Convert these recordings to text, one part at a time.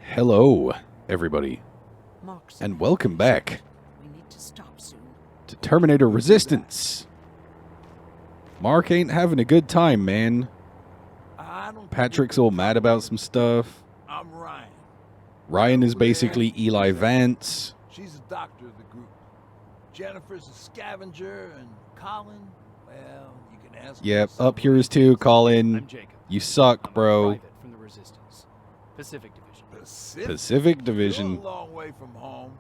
Hello, everybody, and welcome back We need to stop soon. to Terminator Resistance. Mark ain't having a good time, man. Patrick's all mad about some stuff. I'm Ryan. Ryan is basically Eli Vance. She's the doctor of the group. Jennifer's a scavenger, and Collin, well, you can ask. Yep, up yours too, Collin. I'm Jacob. You suck, I'm a bro. private from the Resistance. Pacific Division. Pacific Division. You're a long way from home.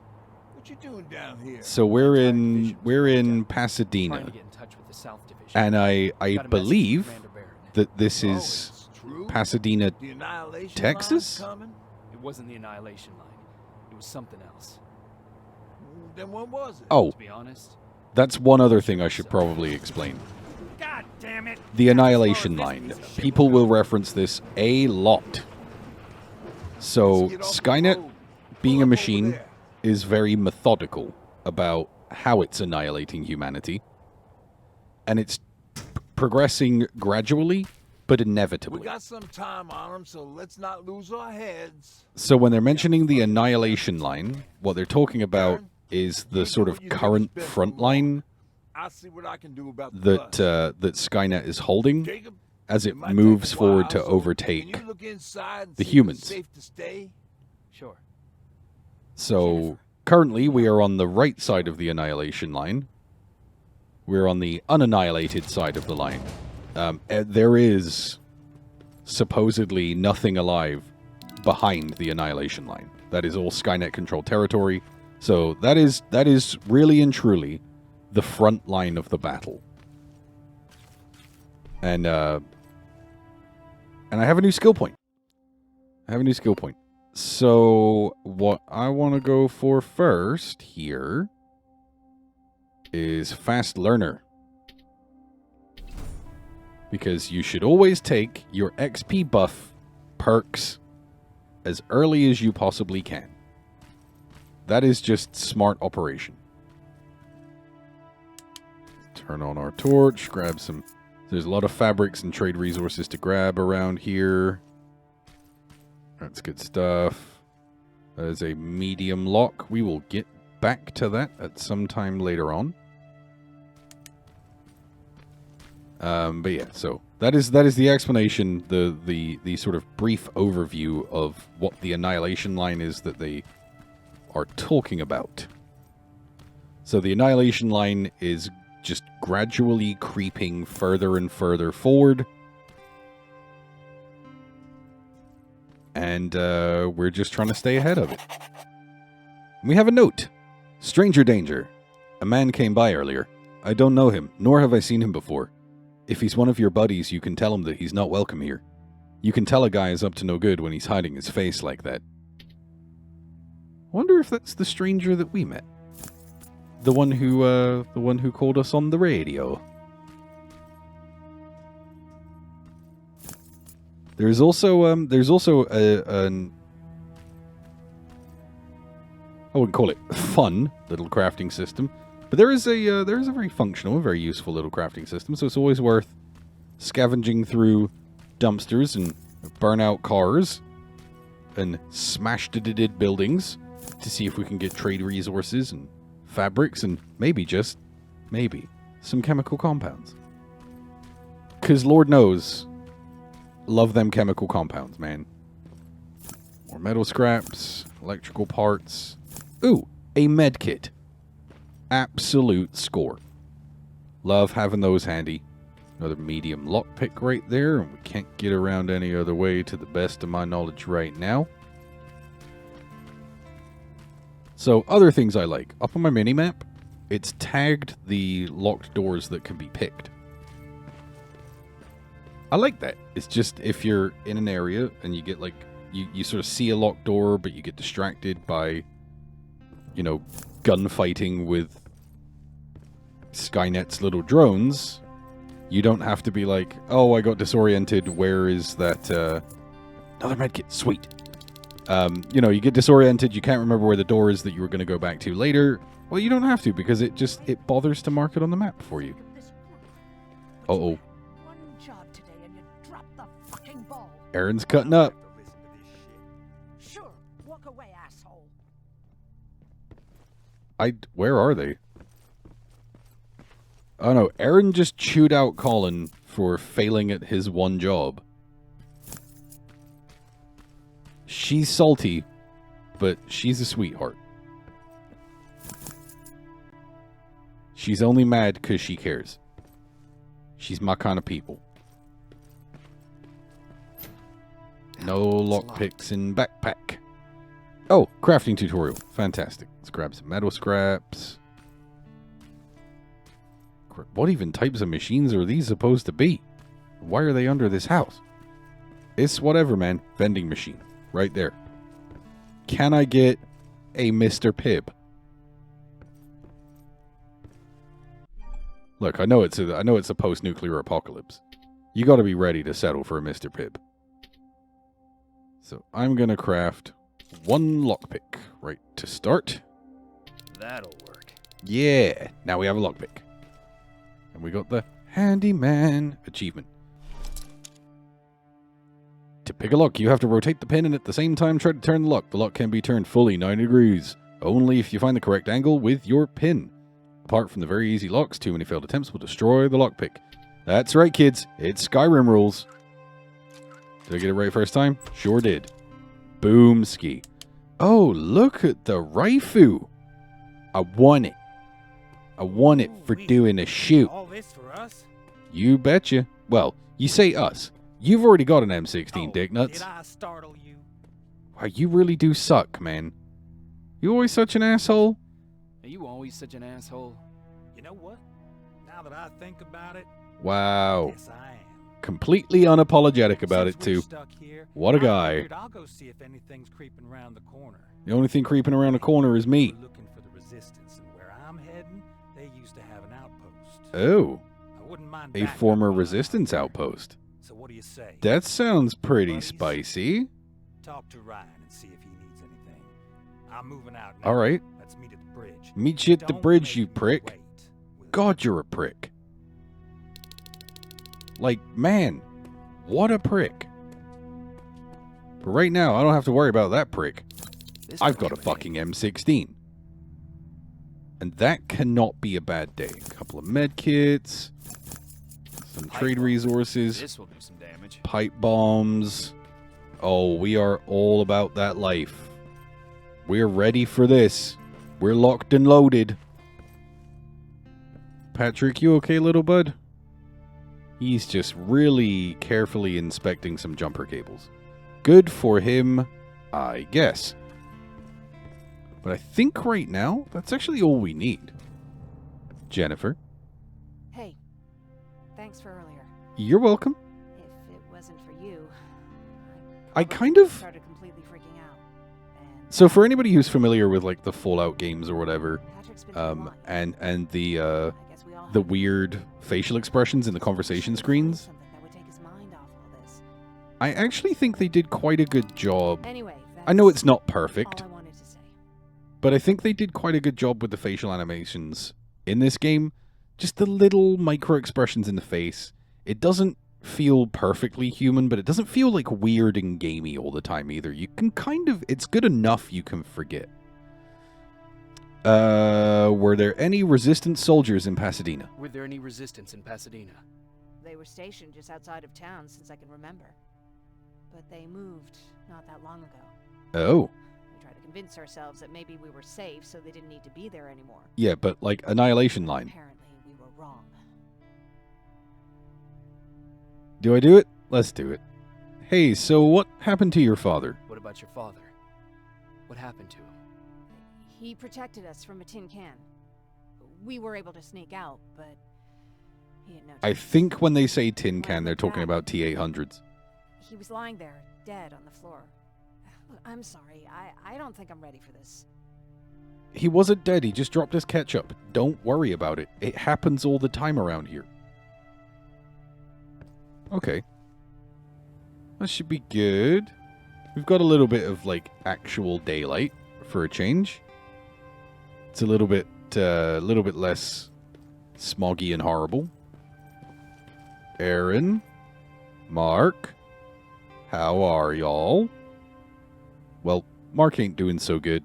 What you doing down here? So we're in Trying Pasadena, to get in touch with the South Division. and I Got a message believe from Commander Barron. that this Oh, is it's true? Pasadena, The Annihilation Texas? Line's coming? It wasn't the Annihilation Line. It was something else. Then what was it? Oh, To be honest, that's one other thing I should probably explain. God damn it! The Annihilation Line. People will reference this a lot. So, Let's get off the Skynet, road. being Pull a up over machine, there. is very methodical about how it's annihilating humanity. And it's progressing gradually, but We inevitably. got some time on them, so let's not lose our heads. So when they're mentioning the Annihilation Line, what they're talking about is the sort of current front line I'll see what I can do about the that bus. that Skynet is holding Jacob, as it might moves take a forward while, to so overtake. can you look inside and the see if humans. it's safe to stay? Sure. So currently we are on the right side of the Annihilation Line. We're on the unannihilated side of the line. There is supposedly nothing alive behind the Annihilation Line. That is all Skynet controlled territory. So that is really and truly the front line of the battle. And I have a new skill point. So what I want to go for first here is Fast Learner. Because you should always take your XP buff perks as early as you possibly can. That is just smart operation. Turn on our torch, grab some... There's a lot of fabrics and trade resources to grab around here. That's good stuff. That is a medium lock. We will get back to that at some time later on. But yeah, so that is the explanation, the sort of brief overview of what the Annihilation Line is that they are talking about. So the Annihilation Line is just gradually creeping further and further forward. And we're just trying to stay ahead of it. We have a note. Stranger danger. A man came by earlier. I don't know him, nor have I seen him before. If he's one of your buddies, you can tell him that he's not welcome here. You can tell a guy is up to no good when he's hiding his face like that. Wonder if that's the stranger that we met. The one who called us on the radio. There's also an I wouldn't call it fun little crafting system, but there is a very functional, very useful little crafting system. So it's always worth scavenging through dumpsters and burnout cars and smashed buildings to see if we can get trade resources and fabrics and maybe some chemical compounds. 'Cause Lord knows, love them chemical compounds, man. More metal scraps, electrical parts. Ooh, a med kit. Absolute score. Love having those handy. Another medium lockpick right there, and we can't get around any other way to the best of my knowledge right now. So, other things I like. Up on my minimap, it's tagged the locked doors that can be picked. I like that. It's just if you're in an area and you get like, you sort of see a locked door, but you get distracted by, you know, gunfighting with Skynet's little drones, you don't have to be like, oh, I got disoriented, where is that, another medkit, sweet. You know, you get disoriented, you can't remember where the door is that you were going to go back to later. Well, you don't have to, because it bothers to mark it on the map for you. Uh-oh. One job job today and you dropped the fucking ball. Aaron's cutting up. Sure, walk away, asshole. Where are they? Oh no, Aaron just chewed out Collin for failing at his one job. She's salty, but she's a sweetheart. She's only mad because she cares. She's my kind of people. No lockpicks in backpack. Oh, crafting tutorial. Fantastic. Let's grab some metal scraps. What even types of machines are these supposed to be? Why are they under this house? It's whatever, man. Vending machine. Right there. Can I get a Mr. Pibb? Look, I know it's a post-nuclear apocalypse. You got to be ready to settle for a Mr. Pibb. So I'm gonna craft one lockpick right to start. That'll work. Yeah. Now we have a lockpick. And we got the handyman achievement. To pick a lock, you have to rotate the pin and at the same time try to turn the lock. The lock can be turned fully 90 degrees. Only if you find the correct angle with your pin. Apart from the very easy locks, too many failed attempts will destroy the lockpick. That's right, kids. It's Skyrim rules. Did I get it right first time? Sure did. Boom ski. Oh, look at the Raifu. I won it. I won it for doing a shoot. All this for us? You betcha. Well, you say us. You've already got an M16, dick nuts. Did I startle you? Wow, you really do suck, man. You always such an asshole? Are you always such an asshole? You know what? Now that I think about it, Wow. yes, I am. Completely unapologetic about Since it, we're too. stuck here, What a I guy. figured I'll go see if anything's creeping around the corner. The only thing creeping around the corner is me. We're looking for the resistance, and where I'm heading, they used to have an outpost. Oh, I wouldn't mind a backing former up on resistance there. outpost. So what do you say? That sounds pretty Buddies? spicy. Talk to Ryan and see if he needs anything. I'm moving out now. All right. Let's meet at the bridge. Meet you at the Don't bridge, make you me prick. wait. Will God, you're a prick. Like, man, what a prick. But right now, I don't have to worry about that prick. This I've got a looks fucking M16. And that cannot be a bad day. A couple of med kits, some trade bomb. resources, This will do some damage. pipe bombs. Oh, we are all about that life. We're ready for this. We're locked and loaded. Patrick, you okay, little bud? He's just really carefully inspecting some jumper cables. Good for him, I guess. But I think right now, that's actually all we need. Jennifer, Hey, thanks for earlier. you're welcome. If it wasn't for you, I probably kind of... started completely freaking out. And So for anybody who's familiar with like the Fallout games or whatever, Patrick's been through a lot. and the I guess we all the have. weird facial expressions in the conversation screens, Something that would take his mind off all this. I actually think they did quite a good job. Anyway, I know it's that's not perfect, all I wanted to say. but I think they did quite a good job with the facial animations in this game. Just the little micro expressions in the face. It doesn't feel perfectly human, but it doesn't feel like weird and gamey all the time either. You can kind of, it's good enough you can forget. Were there any resistance soldiers in Pasadena? Were there any resistance in Pasadena? They were stationed just outside of town since I can remember. But they moved not that long ago. Oh, We tried to convince ourselves that maybe we were safe, so they didn't need to be there anymore. yeah, but like Annihilation Line. Apparently, we were wrong. Do I do it? Let's do it. Hey, so what happened to your father? What about your father? What happened to him? He protected us from a tin can. We were able to sneak out, but he had no I choice. think when they say tin can, they're talking about T-800s. He was lying there, dead on the floor. Look, I'm sorry. I don't think I'm ready for this. He wasn't dead, he just dropped his ketchup. Don't worry about it. It happens all the time around here. Okay. That should be good. We've got a little bit of, like, actual daylight for a change. It's a little bit less smoggy and horrible. Aaron, Mark? How are y'all? Well, Mark ain't doing so good.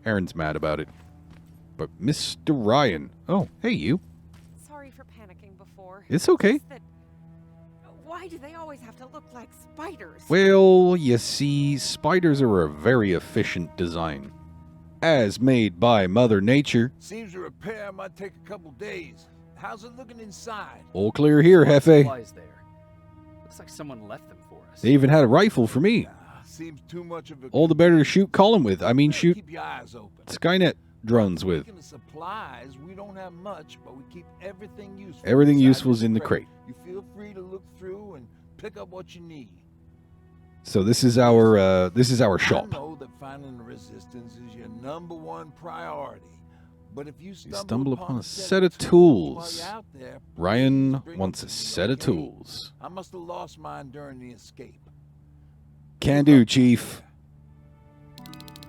Aaron's mad about it. But Mr. Ryan... Oh, hey you. Sorry for panicking before. It's okay. Just that, why do they always have to look like spiders? Well, you see, spiders are a very efficient design. As made by Mother Nature. Seems the repair might take a couple days. How's it looking inside? All clear here, What Hefe. supplies there? Looks like someone left them for us. They even had a rifle for me. Seems too much of a... All the better to shoot Collin with. I mean, shoot Keep your eyes open. Skynet drones with. Speaking of supplies, we don't have much, but we keep everything useful. Everything inside useful is this in the crate. You feel free to look through and pick up what you need. So this is our I shop. know that finding the resistance is your #1 priority, but if you You stumble, stumble upon a set of tools. while you're out there, Ryan please bring wants them a to me, set of okay? tools. I must have lost mine during the escape. Can do, Chief.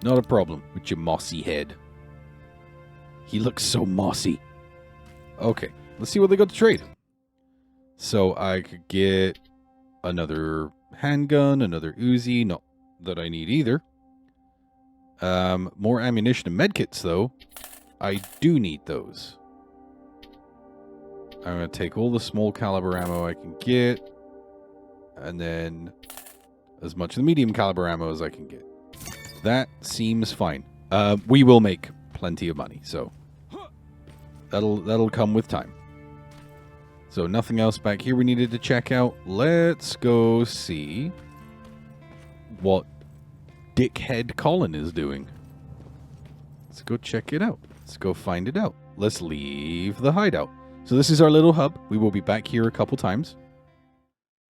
Not a problem with your mossy head. He looks so mossy. Okay, let's see what they got to trade. So I could get another handgun, another Uzi. Not that I need either. More ammunition and medkits, though. I do need those. I'm going to take all the small caliber ammo I can get. And then as much of the medium caliber ammo as I can get. That seems fine. We will make plenty of money, so that'll come with time. So nothing else back here we needed to check out. Let's go see what dickhead Collin is doing. Let's go check it out. Let's go find it out. Let's leave the hideout. So this is our little hub. We will be back here a couple times.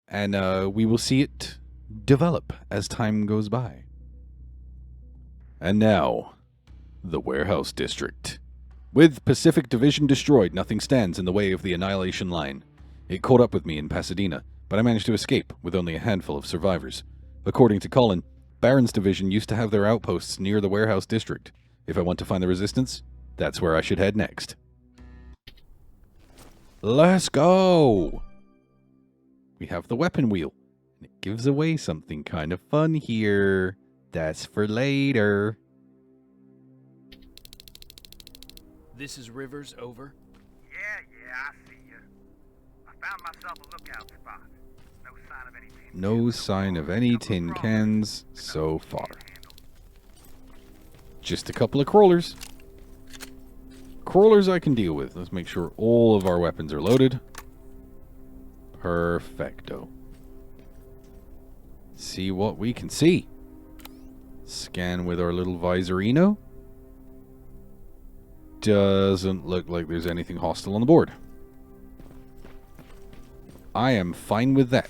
And we will see it develop as time goes by. And now, the Warehouse District. With Pacific Division destroyed, nothing stands in the way of the Annihilation Line. It caught up with me in Pasadena, but I managed to escape with only a handful of survivors. According to Collin, Baron's Division used to have their outposts near the Warehouse District. If I want to find the Resistance, that's where I should head next. Let's go! We have the weapon wheel. It gives away something kind of fun here. That's for later. This is Rivers, over. Yeah, I see you. I found myself a lookout spot. No sign of any tin No cans. sign of any tin cans so far. Just a couple of crawlers. Crawlers I can deal with. Let's make sure all of our weapons are loaded. Perfecto. See what we can see. Scan with our little visorino. Doesn't look like there's anything hostile on the board. I am fine with that.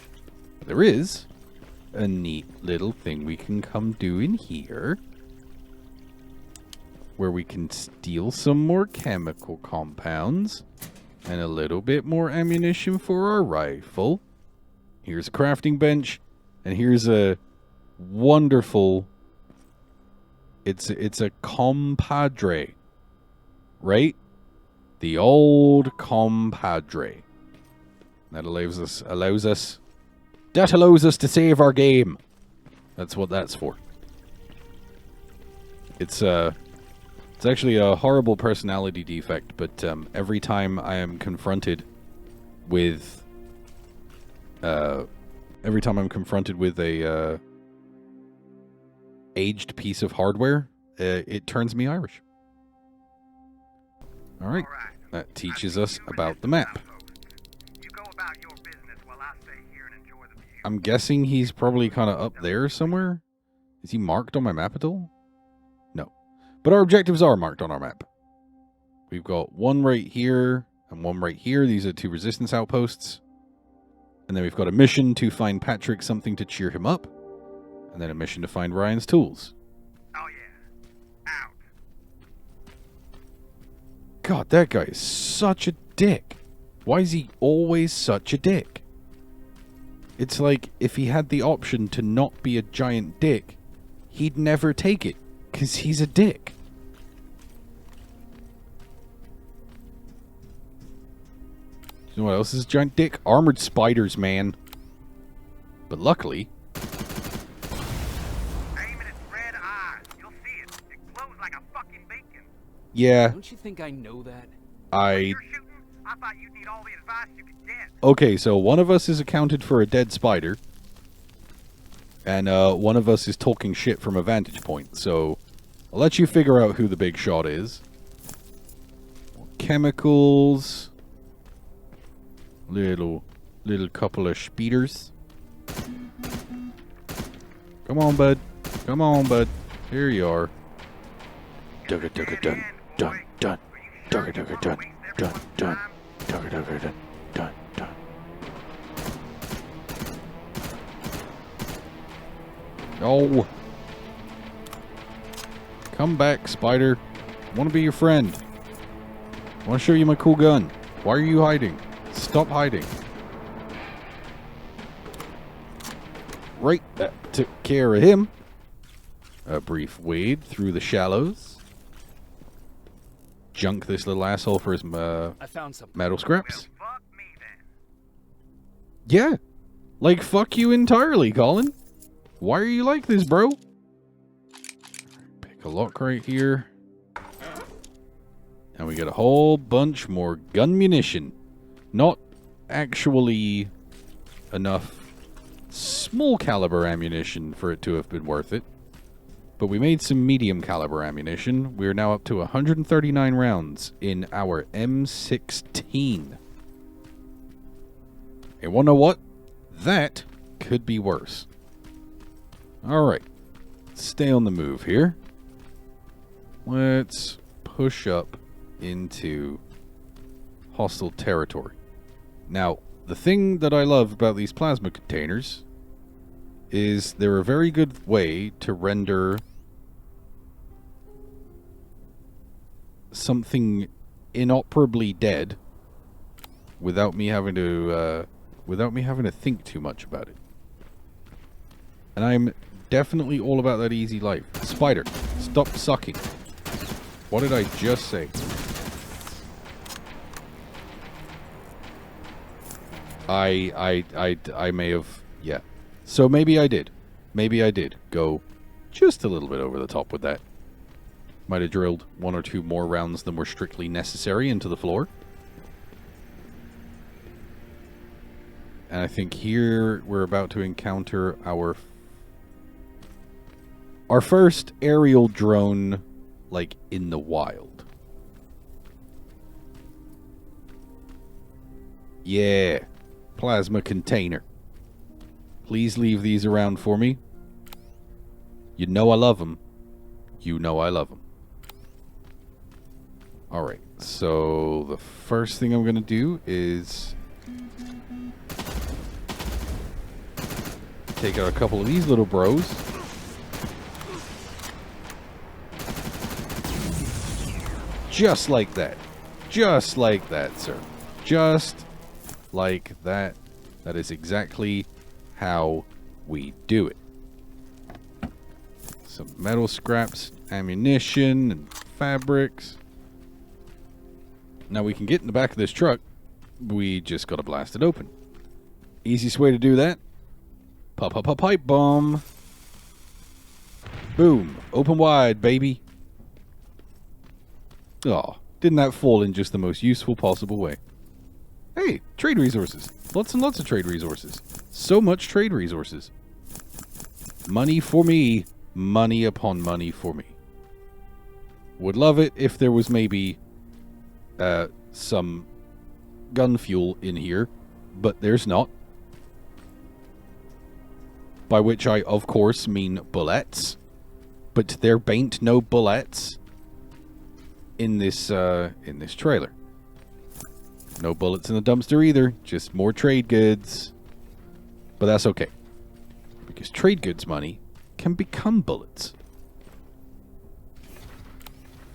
There is a neat little thing we can come do in here, where we can steal some more chemical compounds and a little bit more ammunition for our rifle. Here's a crafting bench, and here's a wonderful... It's a compadre, right? The old compadre. That allows us to save our game. That's what that's for. It's actually a horrible personality defect, but every time I am confronted with a aged piece of hardware, it turns me Irish. All right, that teaches us about the map. You go about your business while I stay here and enjoy the view. I'm guessing he's probably kind of up there somewhere. Is he marked on my map at all? No. But our objectives are marked on our map. We've got one right here and one right here. These are 2 resistance outposts. And then we've got a mission to find Patrick something to cheer him up. And then a mission to find Ryan's tools. Oh yeah. Out. God, that guy is such a dick. Why is he always such a dick? It's like if he had the option to not be a giant dick, he'd never take it, because he's a dick. You know what else is a giant dick? Armored spiders, man. But luckily, Aim at its red eyes. You'll see it. It glows like a fucking beacon. yeah, Don't you think I know that? You're shooting? I thought you'd need all the advice you could get. Okay, so one of us is accounted for a dead spider. And one of us is talking shit from a vantage point. So I'll let you figure out who the big shot is. Chemicals. Little couple of speeders. Come on, bud. Come on, bud. Here you are. Dugga dugga dun dun dun. Dugga dugga dun dun dun. Dugga dugga dun dun dun. Oh. Come back, spider. I want to be your friend. I want to show you my cool gun. Why are you hiding? Stop hiding. Right, that took care of him. A brief wade through the shallows. Junk this little asshole for his I found something. metal scraps. Well, fuck me then. Yeah. Like, fuck you entirely, Colin. Why are you like this, bro? Pick a lock right here. And we got a whole bunch more gun munition. Not actually enough small caliber ammunition for it to have been worth it. But we made some medium caliber ammunition. We're now up to 139 rounds in our M16. And wanna know what? That could be worse. Alright. Stay on the move here. Let's push up into hostile territory. Now, the thing that I love about these plasma containers is they're a very good way to render something inoperably dead without me having to think too much about it. And I'm definitely all about that easy life. Spider, stop sucking. What did I just say? I may have, yeah. So maybe I did. Maybe I did go just a little bit over the top with that. Might have drilled one or two more rounds than were strictly necessary into the floor. And I think here we're about to encounter our first aerial drone, like, in the wild. Yeah. Plasma container. Please leave these around for me. You know I love them. You know I love them. Alright, so the first thing I'm going to do is take out a couple of these little bros. Just like that. Just like that, sir. Just like that. That is exactly how we do it. Some metal scraps, ammunition, and fabrics. Now we can get in the back of this truck. We just gotta blast it open. Easiest way to do that. Pop up a pipe bomb. Boom. Open wide, baby. Oh, didn't that fall in just the most useful possible way? Hey, trade resources. Lots and lots of trade resources. So much trade resources. Money for me. Money upon money for me. Would love it if there was maybe some gun fuel in here, but there's not. By which I, of course, mean bullets. But there bain't no bullets in this trailer. No bullets in the dumpster either. Just more trade goods. But that's okay. Because trade goods money can become bullets.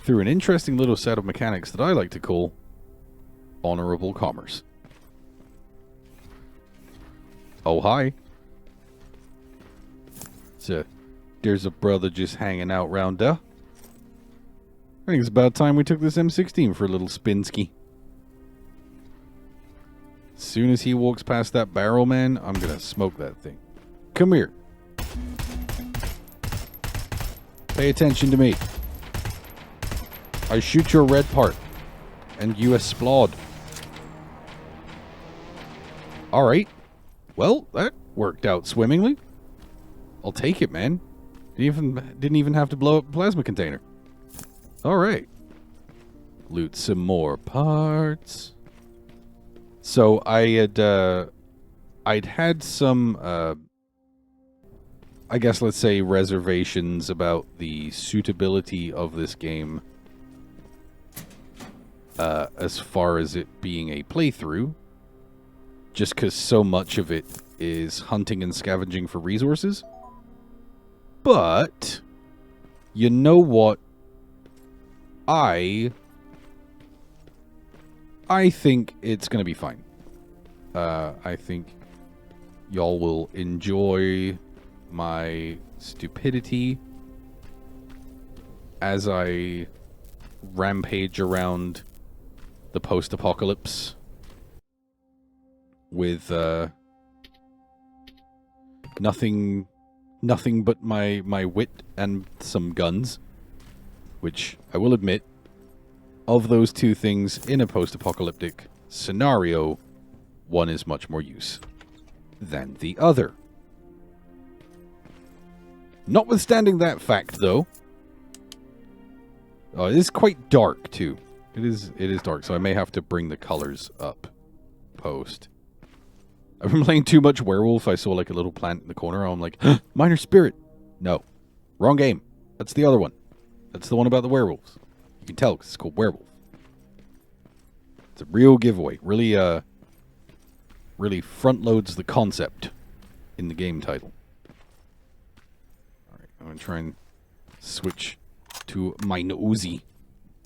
Through an interesting little set of mechanics that I like to call honorable commerce. Oh, hi. So, there's a brother just hanging out round there. I think it's about time we took this M16 for a little spinski. As soon as he walks past that barrel, man, I'm gonna smoke that thing. Come here. Pay attention to me. I shoot your red part. And you explode. Alright. Well, that worked out swimmingly. I'll take it, man. Didn't even have to blow up a plasma container. Alright. Loot some more parts. So I'd had some I guess let's say reservations about the suitability of this game as far as it being a playthrough, just because so much of it is hunting and scavenging for resources. But you know what? I think it's going to be fine. I think y'all will enjoy my stupidity as I rampage around the post-apocalypse with nothing but my wit and some guns, which I will admit, of those two things in a post-apocalyptic scenario, one is much more use than the other. Notwithstanding that fact, though, it is quite dark too. It is dark, so I may have to bring the colors up post. I've been playing too much werewolf. I saw like a little plant in the corner. I'm like, minor spirit. No, wrong game. That's the other one. That's the one about the werewolves. You can tell because it's called Werewolf. It's a real giveaway. Really, really front loads the concept in the game title. All right, I'm gonna try and switch to mine Uzi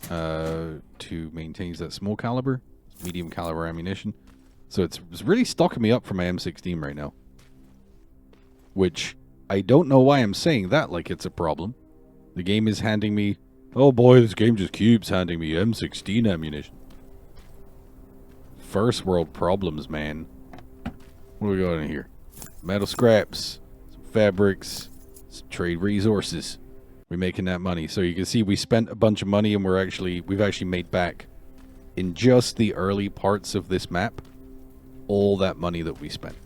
to maintain that small caliber, medium caliber ammunition. So it's really stocking me up for my M16 right now. Which, I don't know why I'm saying that like it's a problem. The game is handing me... Oh boy, this game just keeps handing me M16 ammunition. First world problems, man. What do we got in here? Metal scraps, some fabrics, some trade resources. We're making that money. So you can see we spent a bunch of money and we've actually made back in just the early parts of this map all that money that we spent.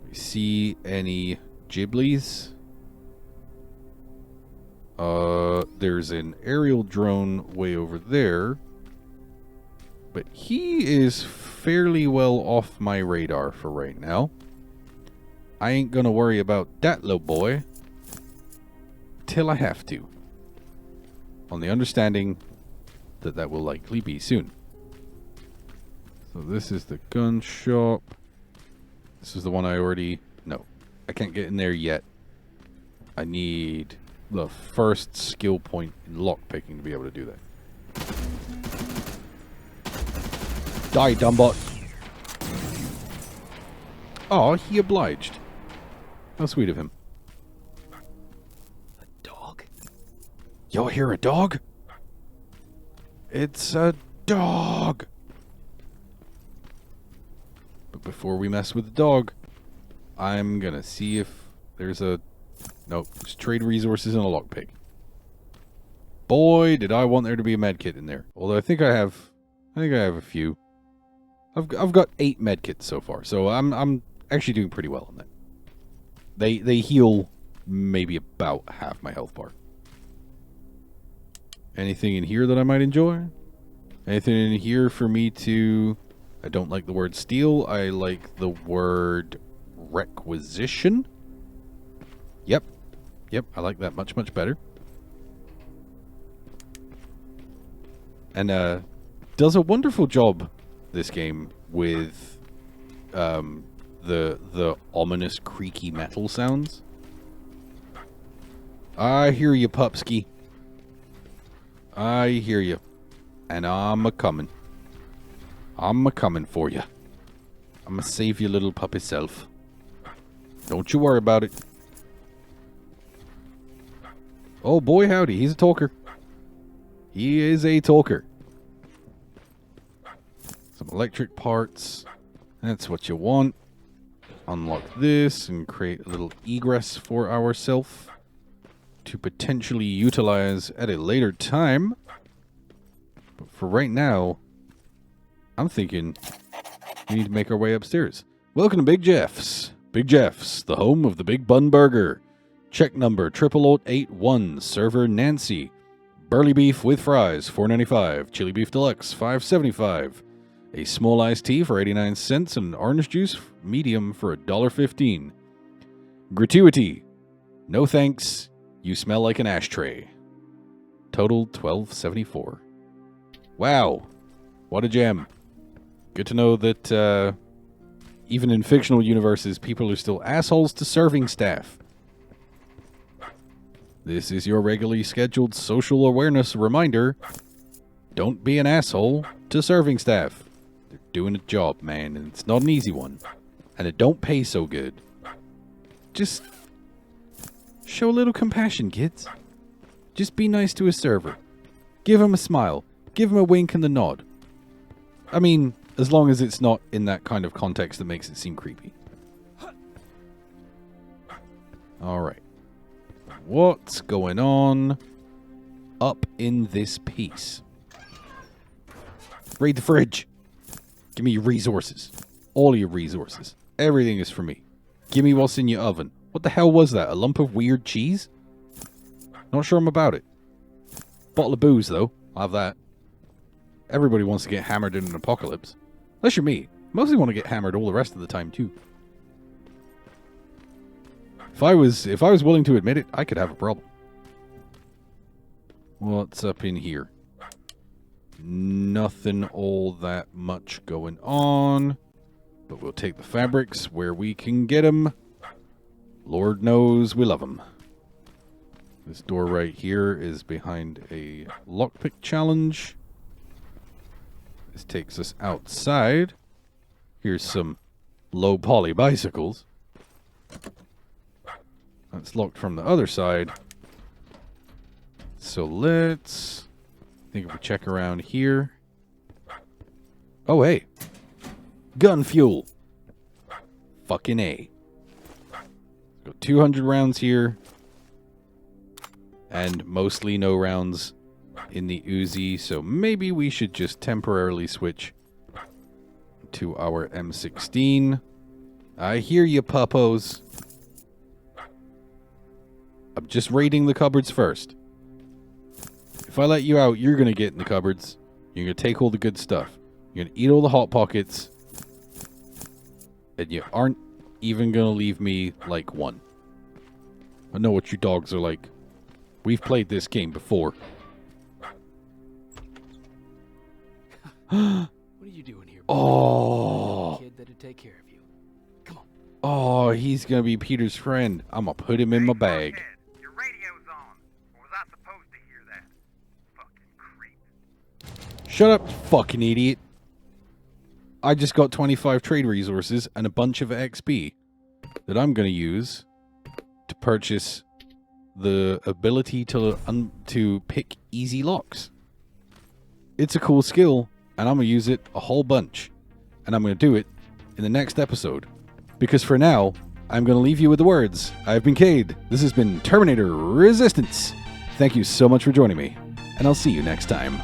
We see any Ghiblies? There's an aerial drone way over there, but he is fairly well off my radar for right now. I ain't gonna worry about that little boy till I have to, on the understanding that that will likely be soon. So this is the gun shop. This is the one I already... No, I can't get in there yet. I need the first skill point in lockpicking to be able to do that. Die, dumbbot. Oh, he obliged. How sweet of him. A dog? Y'all hear a dog? It's a dog. But before we mess with the dog, I'm gonna see if there's a... Nope, just trade resources and a lockpick. Boy, did I want there to be a medkit in there. Although I think I have a few. I've got 8 medkits so far, so I'm actually doing pretty well on that. They heal maybe about half my health bar. Anything in here that I might enjoy? Anything in here for me to... I don't like the word steal. I like the word requisition. Yep. Yep, I like that much, much better. And does a wonderful job, this game, with the ominous creaky metal sounds. I hear you, Pupski. I hear you. And I'm a-coming. I'm a-coming for you. I'm gonna save your little puppy self. Don't you worry about it. Oh boy howdy, he's a talker. He is a talker. Some electric parts. That's what you want. unlock this and create a little egress for ourselves to potentially utilize at a later time. But for right now, I'm thinking we need to make our way upstairs. Welcome to Big Jeff's. Big Jeff's, the home of the Big Bun Burger. Check number 00081, server Nancy. Burly beef with fries, $4.95. Chili beef deluxe, $5.75. A small iced tea for 89 cents and an orange juice medium for $1.15. Gratuity. No thanks. You smell like an ashtray. Total $12.74. Wow. What a gem. Good to know that even in fictional universes, people are still assholes to serving staff. This is your regularly scheduled social awareness reminder. Don't be an asshole to serving staff. They're doing a job, man, and it's not an easy one. And it don't pay so good. Just show a little compassion, kids. Just be nice to a server. Give him a smile. Give him a wink and a nod. I mean, as long as it's not in that kind of context that makes it seem creepy. Alright. What's going on up in this piece? Raid the fridge. Give me your resources. All your resources. Everything is for me. Give me what's in your oven. What the hell was that? A lump of weird cheese? Not sure I'm about it. Bottle of booze, though. I'll have that. Everybody wants to get hammered in an apocalypse. Unless you're me. Mostly want to get hammered all the rest of the time, too. If I was willing to admit it, I could have a problem. What's up in here? Nothing all that much going on. But we'll take the fabrics where we can get them. Lord knows we love them. This door right here is behind a lockpick challenge. This takes us outside. Here's some low poly bicycles. That's locked from the other side. So let's... I think if we check around here... Oh, hey. Gun fuel. Fucking A. Got 200 rounds here. And mostly no rounds in the Uzi. So maybe we should just temporarily switch to our M16. I hear you, puppos. I'm just raiding the cupboards first. If I let you out, you're going to get in the cupboards. You're going to take all the good stuff. You're going to eat all the Hot Pockets. And you aren't even going to leave me, like, one. I know what you dogs are like. We've played this game before. What are you doing here? Oh. Kid that'd take care of you. Come on. Oh, he's going to be Peter's friend. I'm going to put him in my bag. Fuckhead, your radio's on. Or was I supposed to hear that? Fucking creep. Shut up, fucking idiot. I just got 25 trade resources and a bunch of XP that I'm going to use to purchase the ability to pick easy locks. It's a cool skill, and I'm going to use it a whole bunch. And I'm going to do it in the next episode. Because for now, I'm going to leave you with the words. I've been Cade. This has been Terminator Resistance. Thank you so much for joining me, and I'll see you next time.